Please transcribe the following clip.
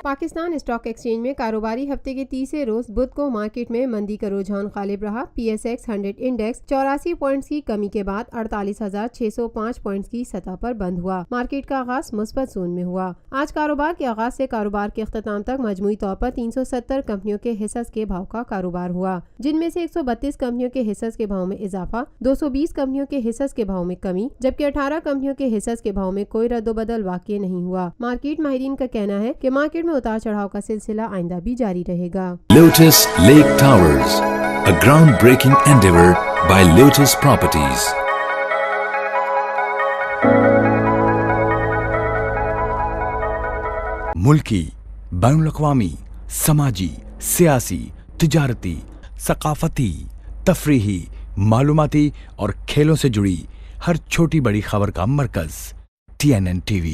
Pakistan stock exchange میں کاروباری ہفتے کے تیسرے روز بدھ کو مارکیٹ میں مندی کا رجحان غالب رہا۔ P S x 100 index 84 points کی کمی کے بعد 48,605 پوائنٹس کی سطح پر بند ہوا۔ مارکیٹ کا آغاز مثبت زون میں ہوا۔ آج کاروبار کے آغاز سے کاروبار کے اختتام تک مجموعی طور پر 370 کمپنیوں کے حصص کے بھاؤ کا کاروبار ہوا، جن میں سے 132 کمپنیوں کے حصص کے بھاؤ میں اضافہ، 220 کمپنیوں کے حصص کے بھاؤ میں کمی، جبکہ 18 کمپنیوں کے حصص کے بھاؤ میں کوئی رد و بدل واقع نہیں ہوا۔ مارکیٹ ماہرین کا کہنا ہے کہ مارکیٹ میں اتار چڑھاؤ کا سلسلہ آئندہ بھی جاری رہے گا۔ Lotus Lake Towers, a groundbreaking endeavor by Lotus Properties. ملکی، بین الاقوامی، سماجی، سیاسی، تجارتی، ثقافتی، تفریحی، معلوماتی اور کھیلوں سے جڑی ہر چھوٹی بڑی خبر کا مرکز TNN TV۔